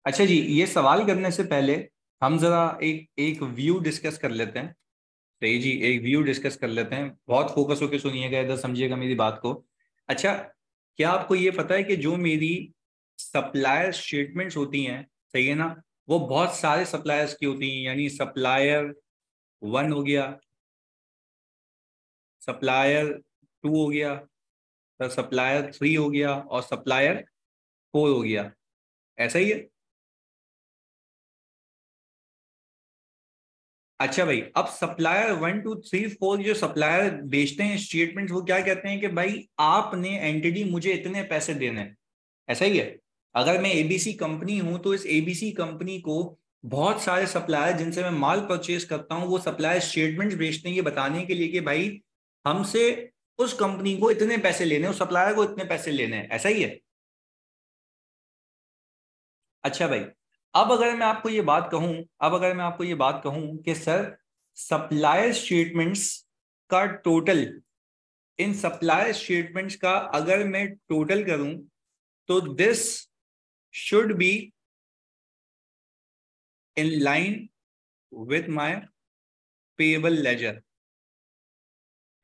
अच्छा जी, ये सवाल करने से पहले हम जरा एक एक व्यू डिस्कस कर लेते हैं। सही जी, एक व्यू डिस्कस कर लेते हैं। बहुत फोकस होकर सुनिएगा, इधर समझिएगा मेरी बात को। अच्छा, क्या आपको ये पता है कि जो मेरी सप्लायर स्टेटमेंट्स होती हैं, सही है ना, वो बहुत सारे सप्लायर्स की होती हैं। यानी सप्लायर वन हो गया, सप्लायर टू हो गया, सप्लायर थ्री हो गया और सप्लायर फोर हो गया। ऐसा ही है। अच्छा भाई, अब supplier one two three four जो सप्लायर बेचते हैं स्टेटमेंट, वो क्या कहते हैं कि भाई आपने एंटिटी मुझे इतने पैसे देने हैं। ऐसा ही है। अगर मैं एबीसी कंपनी हूं तो इस एबीसी कंपनी को बहुत सारे सप्लायर जिनसे मैं माल परचेज करता हूं, वो सप्लायर स्टेटमेंट बेचते हैं ये बताने के लिए कि भाई हमसे उस कंपनी को इतने पैसे लेने हैं, उस सप्लायर को इतने पैसे लेने हैं। ऐसा ही है। अच्छा भाई, अब अगर मैं आपको ये बात कहूं, अब अगर मैं आपको ये बात कहूं कि सर सप्लायर स्टेटमेंट्स का टोटल, इन सप्लायर स्टेटमेंट्स का अगर मैं टोटल करूं तो this should be in line with my payable ledger.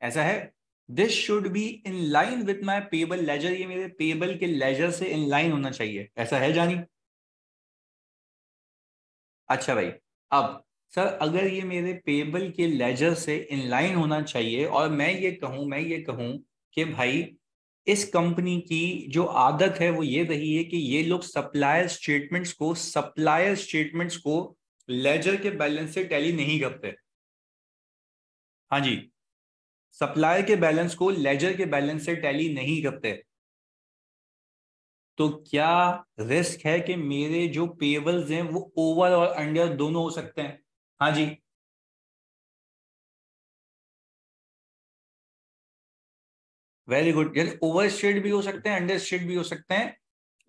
ऐसा है, this should be in line with my payable ledger, ये मेरे पेएबल के लेजर से इन लाइन होना चाहिए। ऐसा है जानी। अच्छा भाई, अब सर अगर ये मेरे पेबल के लेजर से इनलाइन होना चाहिए और मैं ये कहूं कि भाई इस कंपनी की जो आदत है वो ये रही है कि ये लोग सप्लायर स्टेटमेंट्स को लेजर के बैलेंस से टैली नहीं करते। हाँ जी, सप्लायर के बैलेंस को लेजर के बैलेंस से टैली नहीं करते। तो क्या रिस्क है कि मेरे जो पेबल्स हैं वो ओवर और अंडर दोनों हो सकते हैं? हाँ जी। वेरी गुड, यानी ओवर स्टेट भी हो सकते हैं, अंडर स्टेट भी हो सकते हैं।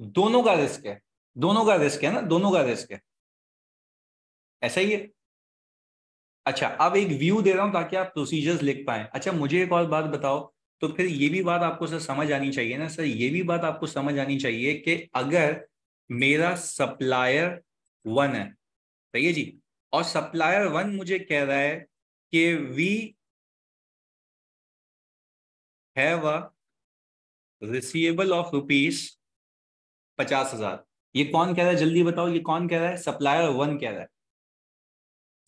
दोनों का रिस्क है। दोनों का रिस्क है ना, दोनों का रिस्क है। ऐसा ही है। अच्छा, अब एक व्यू दे रहा हूं ताकि आप प्रोसीजर्स लिख पाए। अच्छा, मुझे एक और बात बताओ। तो फिर ये भी बात आपको सर समझ आनी चाहिए ना सर, ये भी बात आपको समझ आनी चाहिए कि अगर मेरा सप्लायर वन है, सही है जी, और सप्लायर वन मुझे कह रहा है कि we have a receivable of rupees 50,000। ये कौन कह रहा है जल्दी बताओ, ये कौन कह रहा है? सप्लायर वन कह रहा है।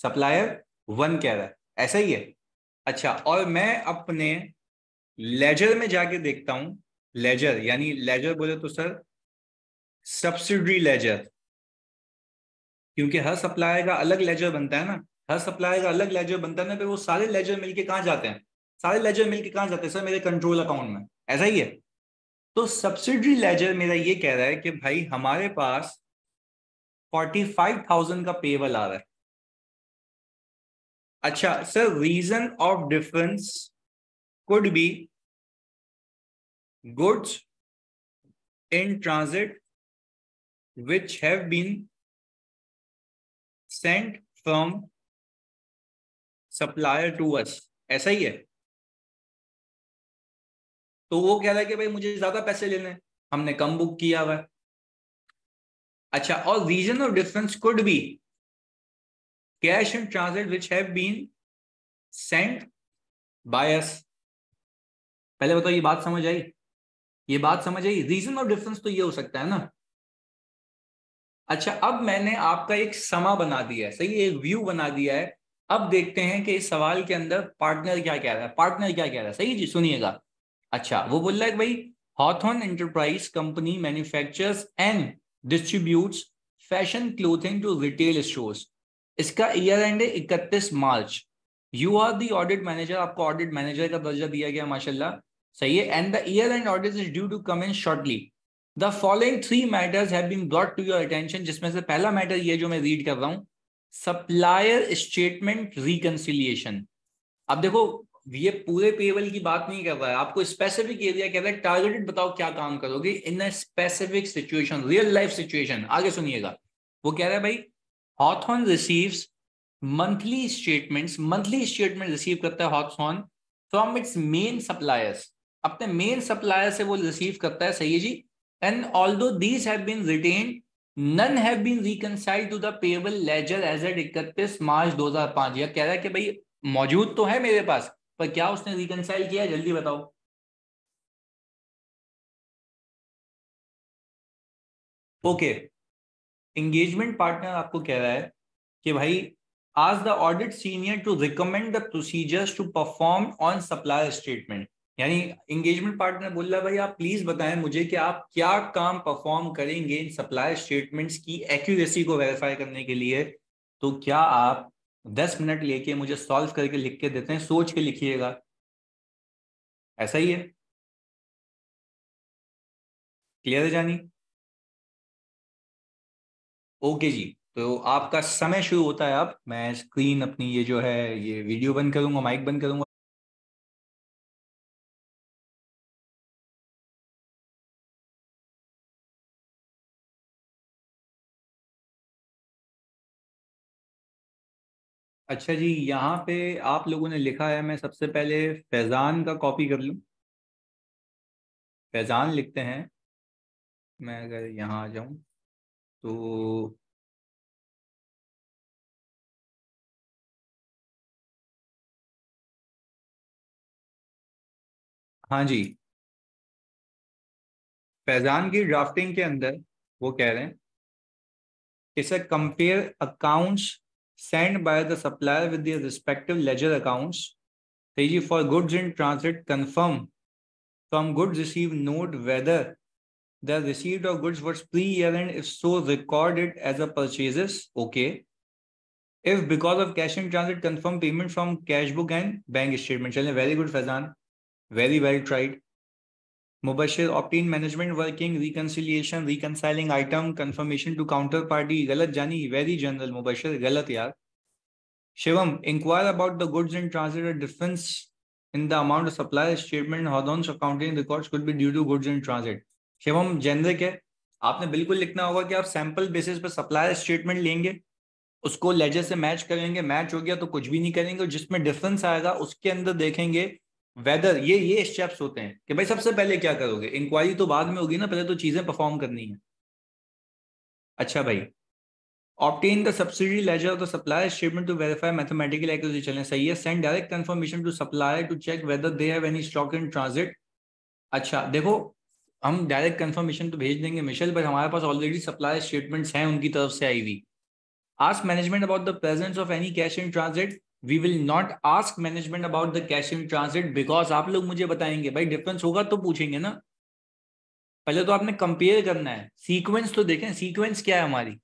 सप्लायर वन कह रहा है। ऐसा ही है। अच्छा, और मैं अपने लेजर में जाके देखता हूं। लेजर यानी लेजर बोले तो सर सब्सिडरी लेजर, क्योंकि हर सप्लायर का अलग लेजर बनता है ना। हर सप्लायर का अलग लेजर बनता है ना, फिर वो सारे लेजर मिलके कहाँ जाते हैं? सारे लेजर मिलके कहाँ जाते हैं सर? मेरे कंट्रोल अकाउंट में। ऐसा ही है। तो सब्सिडरी लेजर मेरा ये कह रहा है कि भाई हमारे पास 45,000 का पेबल आ रहा है। अच्छा sir, reason of difference could be goods in transit which have been sent from supplier to us। ऐसा ही है। तो वो कह रहा है कि भाई मुझे ज्यादा पैसे लेने हैं, हमने कम बुक किया हुआ है। अच्छा, और reason of difference could be cash in transit which have been sent by us. पहले बताओ, ये बात समझ आई? ये बात समझ आई? रीजन ऑफ डिफरेंस तो ये हो सकता है ना। अच्छा, अब मैंने आपका एक समा बना दिया है, सही, एक व्यू बना दिया है। अब देखते हैं कि इस सवाल के अंदर पार्टनर क्या कह रहा है, पार्टनर क्या कह रहा है। सही जी, सुनिएगा। अच्छा, वो बोल रहा है कि भाई Hawthorne enterprise company manufactures and distributes fashion clothing to retail stores. इसका ईयर एंड है 31 March. You are the audit manager, आपको ऑडिट मैनेजर का दर्जा दिया गया, माशाल्लाह। सही है। And the year end audit is due to come in shortly. The following 3 matters have been brought to your attention, जिसमें से पहला मैटर ये जो मैं रीड कर रहा हूं, सप्लायर स्टेटमेंट रिकंसिलिएशन। अब देखो, ये पूरे पेबल की बात नहीं कर रहा है, आपको स्पेसिफिक एरिया कह रहा है, टारगेटेड बताओ क्या काम करोगे in a specific situation, real life situation. आगे सुनिएगा। वो कह रहा है भाई Hawthorne receives monthly statement receive करता है Hawthorne from its main suppliers. अपने मेन सप्लायर से वो रिसीव करता है, सही है जी। And although these have been retained none have been reconciled to the payable ledger as at 31 March 2005। यह कह रहा है कि भाई मौजूद तो है मेरे पास, पर क्या उसने रिकंसाइल किया, जल्दी बताओ। ओके, एंगेजमेंट पार्टनर आपको कह रहा है कि भाई आज the audit senior to recommend the procedures to perform on supplier statement. यानी एंगेजमेंट पार्टनर बोल रहा है भाई आप प्लीज बताएं मुझे कि आप क्या काम परफॉर्म करेंगे इन सप्लायर स्टेटमेंट्स की एक्यूरेसी को वेरीफाई करने के लिए। तो क्या आप 10 मिनट लेके मुझे सॉल्व करके लिख के देते हैं, सोच के लिखिएगा, ऐसा ही है। क्लियर है जानी? ओके जी, तो आपका समय शुरू होता है। अब मैं स्क्रीन अपनी ये जो है ये वीडियो बंद करूंगा, माइक बंद करूंगा। अच्छा जी, यहाँ पे आप लोगों ने लिखा है, मैं सबसे पहले फैज़ान का कॉपी कर लूँ। फैज़ान लिखते हैं। मैं अगर यहाँ आ जाऊँ तो हाँ जी, फैज़ान की ड्राफ्टिंग के अंदर वो कह रहे हैं इसे compare accounts send by the supplier with the respective ledger accounts. जी, for goods in transit confirm from goods receive note whether the receipt of goods was pre-year end, if so record it as a purchases. Okay, if because of cash in transit confirm payment from cash book and bank statement. चलें, very good Faizan, very well tried. Mubashir obtain management working reconciliation reconciling item confirmation to counter party। गलत जानी, very general Mubashir, गलत यार। Shivam, inquire about the goods in transit, a difference in the amount of supplier statement Hodon's accounting records could be due to goods in transit। Shivam generic है, आपने बिल्कुल लिखना होगा कि आप सैंपल बेसिस पर सप्लायर स्टेटमेंट लेंगे, उसको लेजर से मैच करेंगे, मैच हो गया तो कुछ भी नहीं करेंगे, और जिसमें डिफरेंस आएगा उसके अंदर देखेंगे वेदर। ये स्टेप्स होते हैं कि भाई सबसे पहले क्या करोगे, इंक्वायरी तो बाद में होगी ना, पहले तो चीजें परफॉर्म करनी है। अच्छा भाई, obtain the subsidy ledger of the supplier statement to verify mathematical accuracy. चलें, सही है। Send direct confirmation to supplier to check whether they have any stock in transit. अच्छा देखो, हम डायरेक्ट कंफर्मेशन तो भेज देंगे मिशेल, पर हमारे पास ऑलरेडी सप्लायर स्टेटमेंट्स हैं उनकी तरफ से आई हुई। Ask management about the presence of any cash in transit. We will not ask management about the cash in transit because आप लोग मुझे बताएंगे, भाई डिफरेंस होगा तो पूछेंगे ना। पहले तो आपने कंपेयर करना है, सीक्वेंस तो देखें, सीक्वेंस क्या है हमारी।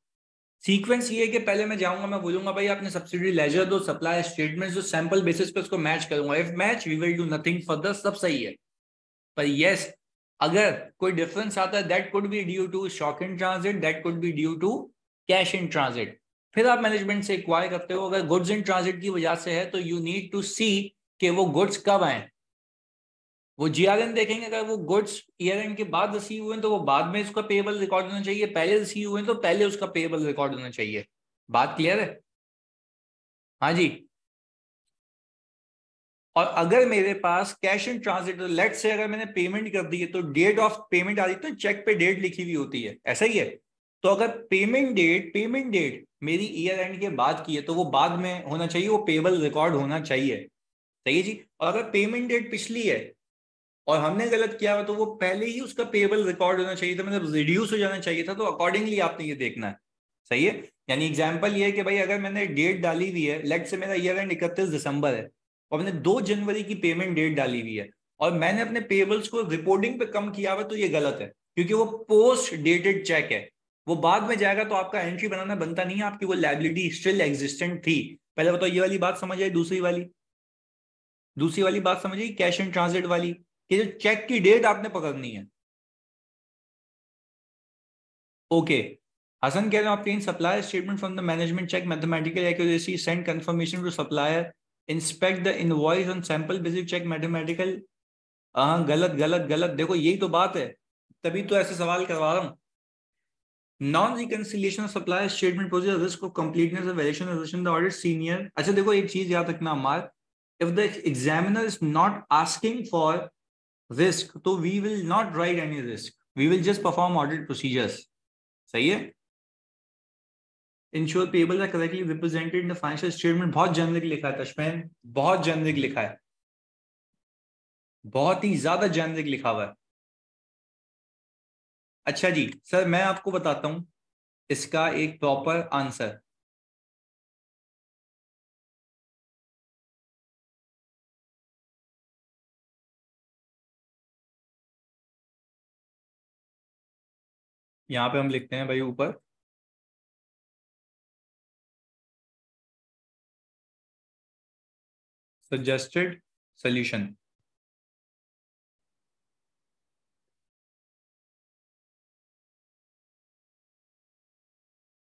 सीक्वेंस ये है कि पहले मैं जाऊंगा, मैं बोलूंगा भाई आपने सब्सिडी लेजर दो, सप्लाई स्टेटमेंट्स जो सैंपल बेसिस पे उसको मैच करूंगा, if match we will do nothing further, सब सही है। पर यस, अगर कोई डिफरेंस आता है that could be due to stock in transit, that could be due to cash in transit, फिर आप मैनेजमेंट से एक्वायर करते हो। अगर गुड्स इन ट्रांजिट की वजह से है तो यू नीड टू सी कि वो गुड्स कब आए। वो जीआरएन देखेंगे, अगर वो गुड्स ईयर एंड के बाद रिसीव हुए तो वो बाद में इसका पेबल रिकॉर्ड होना चाहिए, पहले रिसीव हुए तो पहले उसका पेबल रिकॉर्ड होना चाहिए। बात क्लियर है? हाँ जी। और अगर मेरे पास कैश इन ट्रांजिट, लेट से अगर मैंने पेमेंट कर दी है तो डेट ऑफ पेमेंट आ रही, तो चेक पे डेट लिखी हुई होती है, ऐसा ही है। तो अगर पेमेंट डेट मेरी ईयर एंड के बाद की है तो वो बाद में होना चाहिए, वो पेबल रिकॉर्ड होना चाहिए। सही है जी। और अगर पेमेंट डेट पिछली है और हमने गलत किया हुआ तो वो पहले ही उसका पेबल रिकॉर्ड होना चाहिए था, मतलब रिड्यूस हो जाना चाहिए था, तो अकॉर्डिंगली आपने ये देखना है। सही है। यानी एग्जाम्पल ये है कि भाई अगर मैंने डेट डाली हुई है, लेट से मेरा ईयर एंड 31 दिसंबर है और मैंने 2 जनवरी की पेमेंट डेट डाली हुई है और मैंने अपने पेबल्स को रिपोर्टिंग पे कम किया हुआ, तो ये गलत है, क्योंकि वो पोस्ट डेटेड चेक है, वो बाद में जाएगा तो आपका एंट्री बनाना बनता नहीं है, आपकी वो लायबिलिटी स्टिल एग्जिस्टेंट थी। पहले बताओ ये वाली बात समझ आई? दूसरी वाली बात समझिए, कैश एंड ट्रांजिट वाली, कि जो चेक की डेट आपने पकड़नी है। ओके, हसन कह रहे हैं obtain supplier statement from the management, check mathematical accuracy, send confirmation to supplier, inspect the invoice on sample basis, check mathematical. हाँ, गलत गलत गलत, देखो यही तो बात है, तभी तो ऐसे सवाल करवा रहा हूँ। Non reconciliation of supplier statement poses risk of completeness of variation the audit senior. अच्छा देखो, एक चीज याद रखना हमार, if the examiner is not asking for risk तो we will not write any risk, we will just perform audit procedures. सही है। Ensure payable are correctly represented in the financial statement. बहुत जेनरिक लिखा है तशमैन, बहुत जेनरिक लिखा है, बहुत ही ज्यादा जेनरिक लिखा हुआ है। अच्छा जी सर, मैं आपको बताता हूं इसका एक प्रॉपर आंसर। यहां पे हम लिखते हैं भाई ऊपर, सजेस्टेड सोल्यूशन।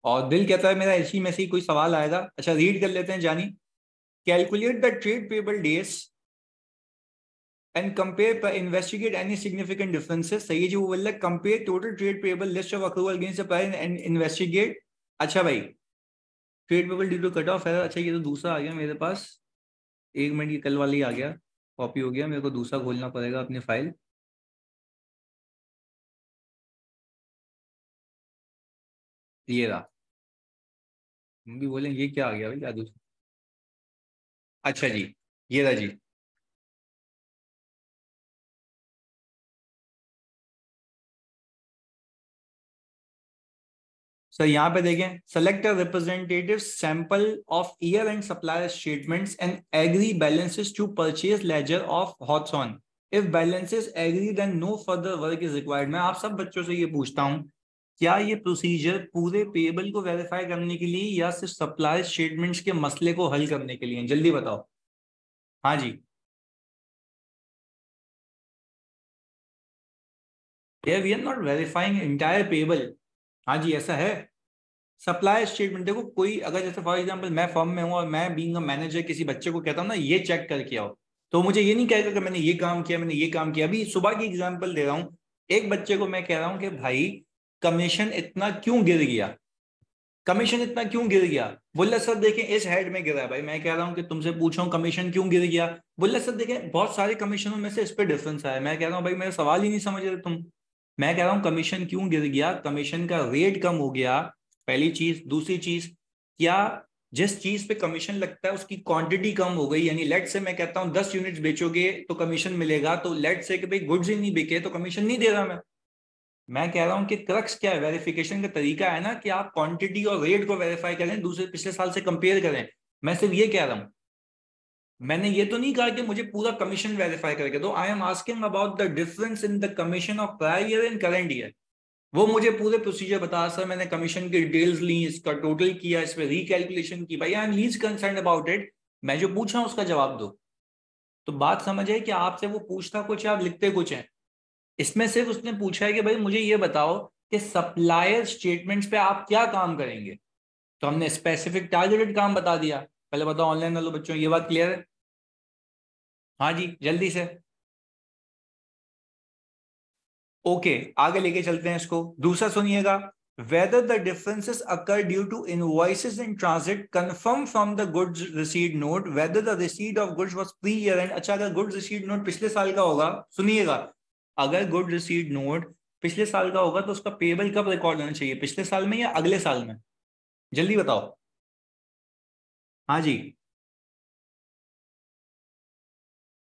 और दिल कहता है मेरा इसी में से ही कोई सवाल आएगा। अच्छा रीड कर लेते हैं जानी। Calculate the trade payable days and compare investigate any significant differences. सही है जी, वो बोल रहा है compare total trade payable list of accrual against the price and investigate. अच्छा भाई, trade payable due to cut off है। अच्छा ये तो दूसरा आ गया मेरे पास, एक मिनट, ये कल वाला ही आ गया, कॉपी हो गया, मेरे को दूसरा खोलना पड़ेगा अपनी फाइल। ये रहा। हम भी बोले ये क्या आ गया भाई, क्या दूसरा। अच्छा जी, ये रहा जी। सर यहाँ पे देखें, select a representative sample of year end supplier statements and agree balances to purchase ledger of Hawthorne. If balances agree then no further work is required. मैं आप सब बच्चों से ये पूछता हूँ, क्या ये प्रोसीजर पूरे पेबल को वेरीफाई करने के लिए या सिर्फ सप्लायर स्टेटमेंट्स के मसले को हल करने के लिए? जल्दी बताओ। हाँ जी। We are not verifying entire payable. हाँ जी ऐसा है। सप्लाई स्टेटमेंट देखो, कोई अगर जैसे फॉर एग्जांपल मैं फर्म में हूँ और मैं बीइंग अ मैनेजर किसी बच्चे को कहता हूँ ना ये चेक करके आओ, तो मुझे ये नहीं कहेगा कि मैंने ये काम किया, मैंने ये काम किया। अभी सुबह की एग्जांपल दे रहा हूँ, एक बच्चे को मैं कह रहा हूँ कि भाई कमीशन इतना क्यों गिर गया, कमीशन इतना क्यों गिर गया। बोला सर देखें इस हेड में गिरा है। भाई मैं कह रहा हूँ कि तुमसे पूछा हूँ कमीशन क्यों गिर गया। बोला सर देखें बहुत सारे कमीशनों में से इस पे डिफरेंस आया। मैं कह रहा हूँ भाई मेरा सवाल ही नहीं समझ रहे तुम। मैं कह रहा हूँ कमीशन क्यों गिर गया, कमीशन का रेट कम हो गया, पहली चीज। दूसरी चीज, क्या जिस चीज पे कमीशन लगता है उसकी क्वांटिटी कम हो गई, यानी लेट से मैं कहता हूँ 10 यूनिट्स बेचोगे तो कमीशन मिलेगा, तो लेट से कि भाई गुड्स ही नहीं बिके तो कमीशन नहीं दे रहा मैं कह रहा हूं कि क्रक्स क्या है, वेरिफिकेशन का तरीका है ना कि आप क्वांटिटी और रेट को वेरीफाई करें, दूसरे पिछले साल से कंपेयर करें। मैं सिर्फ ये कह रहा हूं, मैंने ये तो नहीं कहा कि मुझे पूरा कमीशन वेरीफाई करके दो। I am asking about the difference in the commission of prior year and current year. वो मुझे पूरे प्रोसीजर बता सर, मैंने कमीशन की डिटेल्स ली, इसका टोटल किया, इस पर रिकैलकुलेशन की। भाई I am lease concern about it, मैं जो पूछा हूं उसका जवाब दो। तो बात समझ है कि आपसे वो पूछता कुछ है आप लिखते कुछ है। इसमें सिर्फ उसने पूछा है कि भाई मुझे ये बताओ कि सप्लायर स्टेटमेंट्स पे आप क्या काम करेंगे, तो हमने स्पेसिफिक टारगेटेड काम बता दिया। पहले बताओ ऑनलाइन वालों बच्चों, ये बात क्लियर है? हाँ जी जल्दी से। ओके आगे लेके चलते हैं इसको। दूसरा सुनिएगा, whether the differences occur due to invoices in transit confirm from the goods receipt note whether the receipt of goods was pre-year end। अच्छा अगर गुड रिसीट नोट पिछले साल का होगा, सुनिएगा, अगर गुड रिसीट नोट पिछले साल का होगा तो उसका पेबल कब रिकॉर्ड होना चाहिए, पिछले साल में या अगले साल में? जल्दी बताओ। हाँ जी,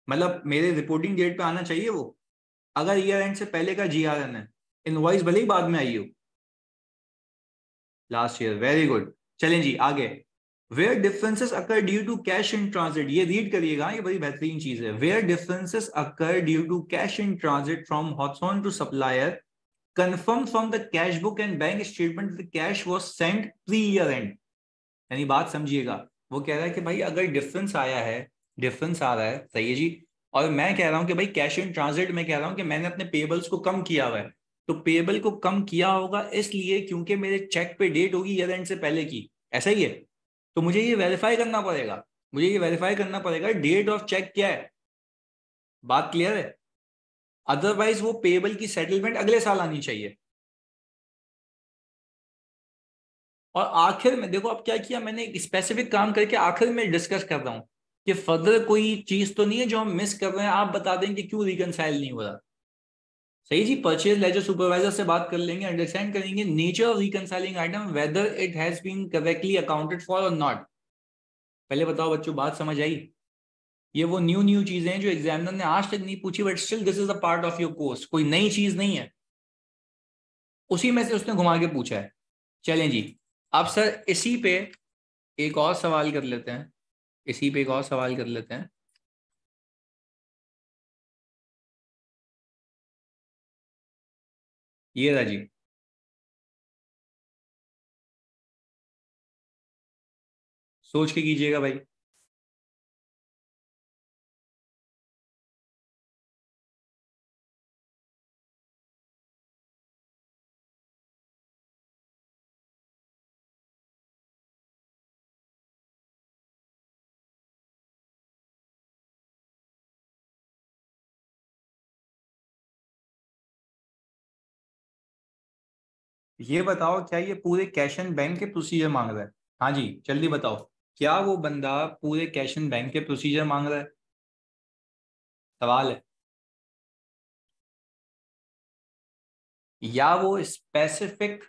मतलब मेरे रिपोर्टिंग डेट पे आना चाहिए वो, अगर ईयर एंड से पहले का जीआरएन है। इनवॉइस भले ही बाद में आई हो। Last year, very good. चलें जी आगे। Where differences occur due to cash in transit, ये रीड करिएगा, ये बड़ी बेहतरीन चीज है। Where differences occur due to cash in transit from Hawthorne to supplier confirm from the cash book and bank statement the cash was sent pre year end। यानी बात समझिएगा, वो कह रहा है कि भाई अगर डिफरेंस आया है, डिफरेंस आ रहा है, सही है जी, और मैं कह रहा हूं कि भाई कैश इन ट्रांजिट में कह रहा हूं कि मैंने अपने पेबल्स को कम किया हुआ है, तो पेबल को कम किया होगा इसलिए क्योंकि मेरे चेक पे डेट होगी ईयर एंड से पहले की, ऐसा ही है। तो मुझे ये वेरीफाई करना पड़ेगा, मुझे ये वेरीफाई करना पड़ेगा डेट ऑफ चेक क्या है। बात क्लियर है? अदरवाइज वो पेबल की सेटलमेंट अगले साल आनी चाहिए। और आखिर में देखो अब क्या किया मैंने, एक स्पेसिफिक काम करके आखिर में डिस्कस कर रहा हूं कि फर्दर कोई चीज तो नहीं है जो हम मिस कर रहे हैं, आप बता दें कि क्यों रिकनसाइल नहीं हो रहा। सही जी, परचेज लेजर सुपरवाइजर से बात कर लेंगे, अंडरस्टैंड करेंगे nature of reconciling item, whether it has been correctly accounted for और नॉट। पहले बताओ बच्चों, बात समझ आई? ये वो न्यू न्यू चीजें हैं जो एग्जामिनर ने आज तक नहीं पूछी, but still this is a part of your course, कोई नई चीज नहीं है, उसी में से उसने घुमा के पूछा है। चलें जी, अब सर इसी पे एक और सवाल कर लेते हैं, इसी पे एक और सवाल कर लेते हैं। ये रहा जी, सोच के कीजिएगा भाई। ये बताओ, क्या ये पूरे कैश एंड बैंक के प्रोसीजर मांग रहा है? हाँ जी, जल्दी बताओ, क्या वो बंदा पूरे कैश एंड बैंक के प्रोसीजर मांग रहा है? सवाल है। या वो स्पेसिफिक,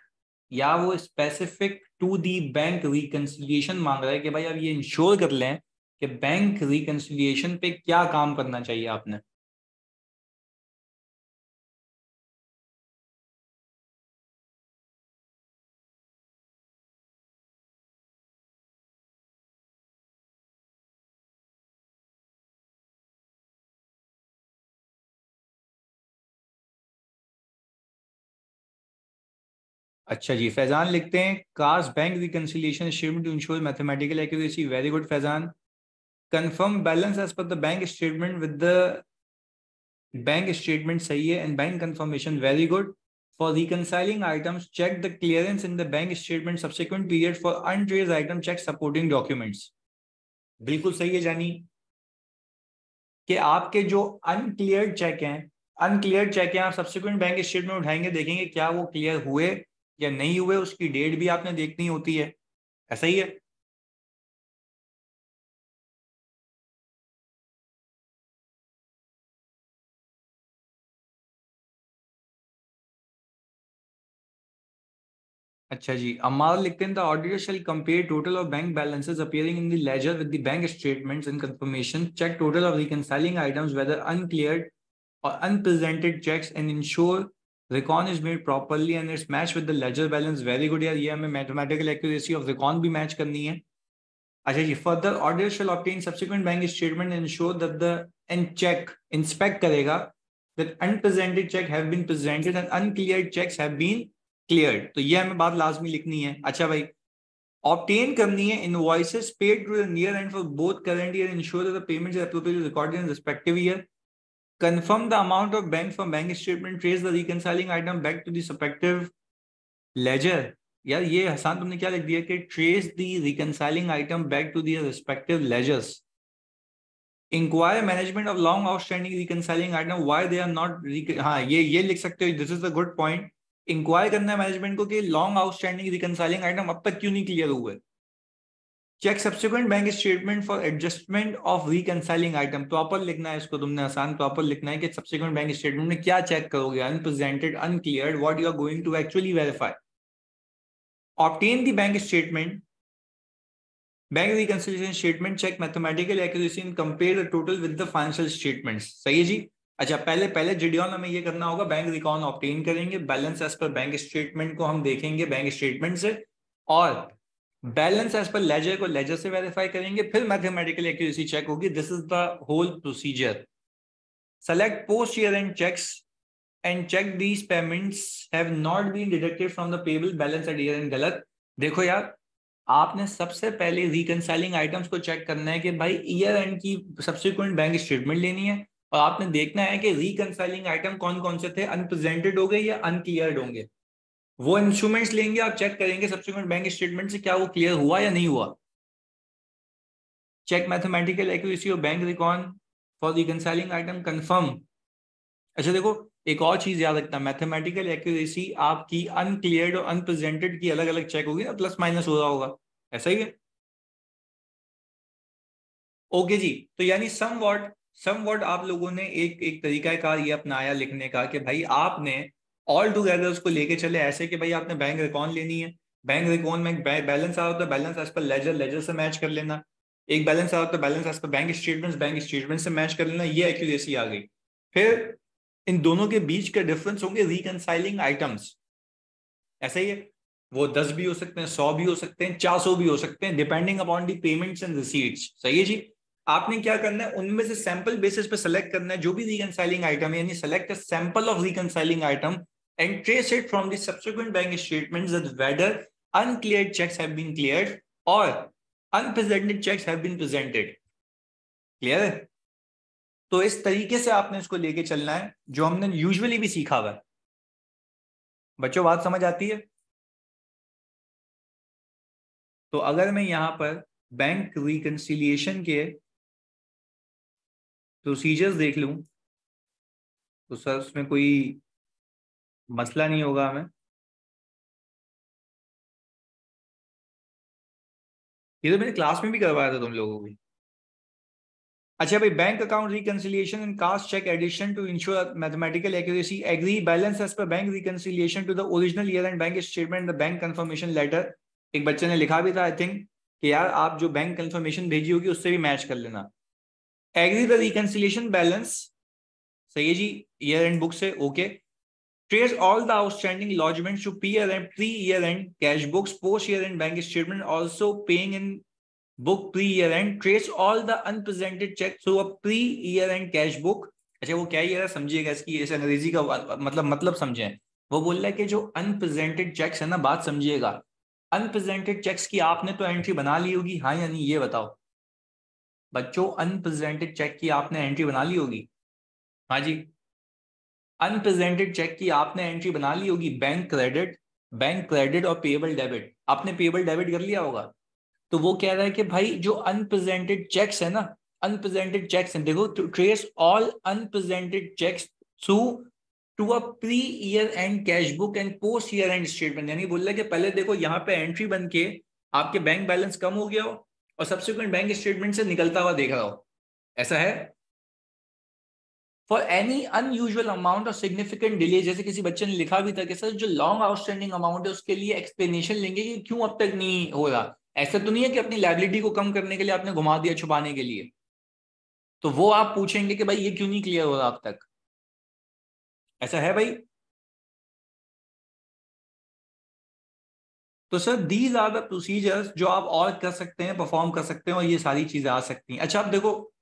या वो specific to the bank reconciliation मांग रहा है कि भाई अब ये इंश्योर कर लें कि बैंक रिकंसिलिएशन पे क्या काम करना चाहिए आपने? अच्छा जी, फैजान लिखते हैं cast bank reconciliation statement to ensure mathematical accuracy, very good Faizan. Confirm balance as per the bank statement with the bank statement, सही है, and bank confirmation, very good. For reconciling items check the clearance in the bank statement subsequent period, for untraced item check supporting documents. बिल्कुल सही है जानी, कि आपके जो अनक्लियर्ड check हैं, अनक्लियर्ड चेक हैं, आप सब्सिक्वेंट बैंक स्टेटमेंट उठाएंगे, देखेंगे क्या वो क्लियर हुए या नहीं हुए, उसकी डेट भी आपने देखनी होती है, ऐसा ही है। अच्छा जी, अमाल लिखते हैं the auditor shall compare total of bank balances appearing in the ledger with the bank statements and confirmation, check total of reconciling items whether uncleared or unpresented checks and ensure recon is made properly and it's matched with the ledger balance, very good यार, ये हमें mathematical accuracy of recon भी match करनी है। अच्छा जी, further auditor shall obtain subsequent bank statement and ensure that the and check inspect करेगा that unpresented check have been presented and uncleared checks have been cleared, तो ये हमें बात लाजमी लिखनी है। अच्छा भाई, ऑब्टेन करनी है invoices paid to the near end for both current year, ensure that the payments are appropriately recorded in respective year, confirm the amount of bank from bank statement, trace the reconciling item back to the respective ledger। यार ये हसान तुमने क्या लिख दिया कि trace the reconciling item back to the respective ledgers, inquire management of long outstanding reconciling item why they are not हाँ ये लिख सकते हो, this is a good point। Inquire करना है मैनेजमेंट को कि लॉन्ग आउटस्टैंडिंग रिकंसाइलिंग आइटम अब तक क्यों नहीं क्लियर हुए। Check subsequent bank statement for adjustment of reconciling item, proper लिखना है इसको तुमने, आसान प्रॉपर लिखना है कि सब्सिक्वेंट बैंक स्टेटमेंट में क्या चेक करोगे, unpresented, uncleared, what you are going to actually verify. Obtain the bank statement, bank reconciliation statement, check mathematical accuracy and compare the total with the financial statements, सही है जी। अच्छा, पहले पहले जिडियन हमें ये करना होगा, बैंक रिकॉन ऑब्टेन करेंगे, balance as per bank statement को हम देखेंगे बैंक स्टेटमेंट से, और बैलेंस एज पर लेजर को लेजर से वेरीफाई करेंगे, फिर मैथमेटिकल एक्यूरेसी चेक होगी। This is the whole procedure. Select post year end cheques and check these payments have not been deducted from the payable balance at year end. गलत, देखो यार, आपने सबसे पहले रिकंसाइलिंग आइटम्स को चेक करना है कि भाई ईयर एंड की सब्सिक्वेंट बैंक स्टेटमेंट लेनी है, और आपने देखना है कि रिकंसाइलिंग आइटम कौन कौन से थे, अनप्रेजेंटेड हो गए या अनक्लियर्ड होंगे, वो इंस्ट्रूमेंट्स लेंगे, आप चेक करेंगे सब्सिक्वेंट बैंक स्टेटमेंट से क्या वो क्लियर हुआ या नहीं हुआ। Check mathematical accuracy of bank recon for reconciling item, confirm. अच्छा देखो, एक और चीज याद रखना, मैथमेटिकल एक्यूरेसी आपकी अनक्लियर्ड और अनप्रेजेंटेड की अलग अलग चेक होगी ना, प्लस माइनस हो रहा होगा, ऐसा ही है। ओके जी, तो यानी सम वॉट समवॉट आप लोगों ने एक एक तरीकाकार ये अपनाया लिखने का कि भाई आपने ऑल टुगेदर उसको लेके चले ऐसे कि भाई आपने बैंक रिकॉन लेनी है, बैंक रिकॉन में बैलेंस आ रहा होता है, balance as per ledger, ledger से मैच कर लेना, एक बैलेंस आ रहा होता है, balance as per bank statements, bank statement से मैच कर लेना, ये एक्यूरेसी आ गई। फिर इन दोनों के बीच के डिफरेंस होंगे रिकंसाइलिंग आइटम्स, ऐसा ही है, वो 10 भी हो सकते हैं, 100 भी हो सकते हैं, 400 भी हो सकते हैं, depending upon the payments and receipts. सही है जी। आपने क्या करना है, उनमें से सैंपल बेसिस पे सेलेक्ट करना है जो भी रिकंसाइलिंग आइटम है, यानी select a sample of reconciling item and trace it from the subsequent bank statements that whether uncleared checks have been cleared or unpresented checks have been presented। Clear है? तो इस तरीके से आपने इसको लेके चलना है जो हमने यूजुअली भी सीखा हुआ है। बच्चों बात समझ आती है? तो अगर मैं यहां पर बैंक रिकंसिलिएशन के प्रोसीजर्स देख लूं तो सर उसमें कोई मसला नहीं होगा हमें। ये तो मैंने क्लास में भी करवाया था तुम लोगों को। अच्छा भाई, bank account reconciliation and cast check addition to ensure mathematical accuracy, agree balance as per bank reconciliation to the original year end bank statement the bank confirmation letter. एक बच्चे ने लिखा भी था आई थिंक कि यार आप जो बैंक कंफर्मेशन भेजी होगी उससे भी मैच कर लेना। एग्री द रिकंसिलिएशन बैलेंस, सही है जी, ईयर एंड बुक से okay. Trace all the outstanding lodgements to pre-year end cash books, post-year end bank statement, also paying in book pre-year end. Trace all the unpresented checks through a pre-year end cash book। अच्छा वो क्या है समझिएगा, इसकी इस अंग्रेजी का मतलब समझें। वो बोल रहा है कि जो अनप्रेजेंटेड चेक्स है ना, बात समझिएगा, अनप्रेजेंटेड चेक्स की आपने तो एंट्री बना ली होगी, हाँ या नहीं, ये बताओ बच्चों, अनप्रेजेंटेड चेक की आपने एंट्री बना ली होगी? हाँ जी, अनप्रेजेंटेड चेक की आपने एंट्री बना ली होगी। बैंक क्रेडिट और पेएबल डेबिट, आपने पेएबल डेबिट कर लिया होगा। तो वो कह रहा है कि भाई जो अनप्रेजेंटेड चेक्स है ना, अनप्रेजेंटेड चेक्स हैं, देखो, trace all unpresented cheques through to a pre year end cash book and post year end statement. यानी बोल रहा है कि पहले देखो यहाँ पे एंट्री बन के आपके बैंक बैलेंस कम हो गया हो और सब्सिक्वेंट बैंक स्टेटमेंट से निकलता हुआ देख रहा हो, ऐसा है। फॉर एनी अनयूजुअल अमाउंट और सिग्निफिकेंट डिले, जैसे किसी बच्चे ने लिखा भी था कि सर जो लॉन्ग आउटस्टैंडिंग अमाउंट है उसके लिए एक्सप्लेनेशन लेंगे कि क्यों अब तक नहीं हो रहा। ऐसा तो नहीं है कि अपनी लायबिलिटी को कम करने के लिए आपने घुमा दिया छुपाने के लिए, तो वो आप पूछेंगे कि भाई ये क्यों नहीं क्लियर हो रहा अब तक, ऐसा है भाई। तो sir these are the procedures जो आप और कर सकते हैं, परफॉर्म कर सकते हैं और ये सारी चीजें आ सकती हैं। अच्छा अब देखो,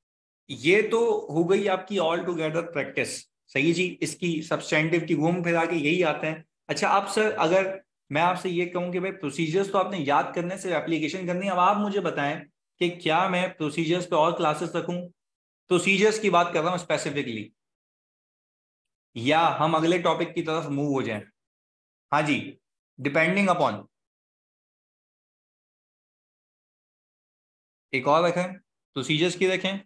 ये तो हो गई आपकी ऑल टुगेदर प्रैक्टिस, सही जी, इसकी सब्सटेंटिव की घूम फिरा के यही आते हैं। अच्छा आप सर, अगर मैं आपसे ये कहूं कि भाई प्रोसीजर्स तो आपने याद करने से एप्लीकेशन करनी है, अब आप मुझे बताएं कि क्या मैं प्रोसीजर्स पे और क्लासेस रखूं, प्रोसीजर्स की बात कर रहा हूं स्पेसिफिकली, या हम अगले टॉपिक की तरफ मूव हो जाएं? हाँ जी, डिपेंडिंग अपॉन, एक और रखें, प्रोसीजर्स की रखें,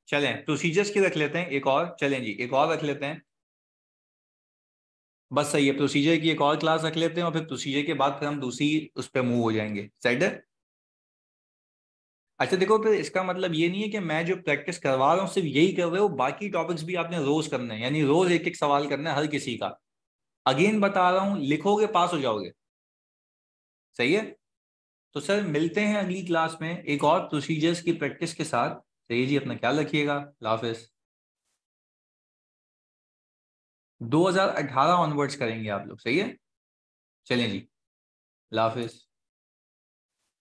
चलें प्रोसीजर्स की रख लेते हैं एक और, चलें जी एक और रख लेते हैं, बस सही है, प्रोसीजर की एक और क्लास रख लेते हैं और फिर प्रोसीजर के बाद फिर हम दूसरी उस पर मूव हो जाएंगे, सेट है। अच्छा देखो, फिर इसका मतलब ये नहीं है कि मैं जो प्रैक्टिस करवा रहा हूँ सिर्फ यही कर रहे हो, बाकी टॉपिक्स भी आपने रोज करने हैं, यानी रोज एक एक सवाल करना है हर किसी का। अगेन बता रहा हूँ, लिखोगे पास हो जाओगे, सही है। तो सर मिलते हैं अगली क्लास में एक और प्रोसीजर्स की प्रैक्टिस के साथ। सही जी, अपना ख्याल रखिएगा, अल्लाह हाफिज। 2018 ऑनवर्ड्स करेंगे आप लोग, सही है, चलें जी, अल्लाह हाफिज।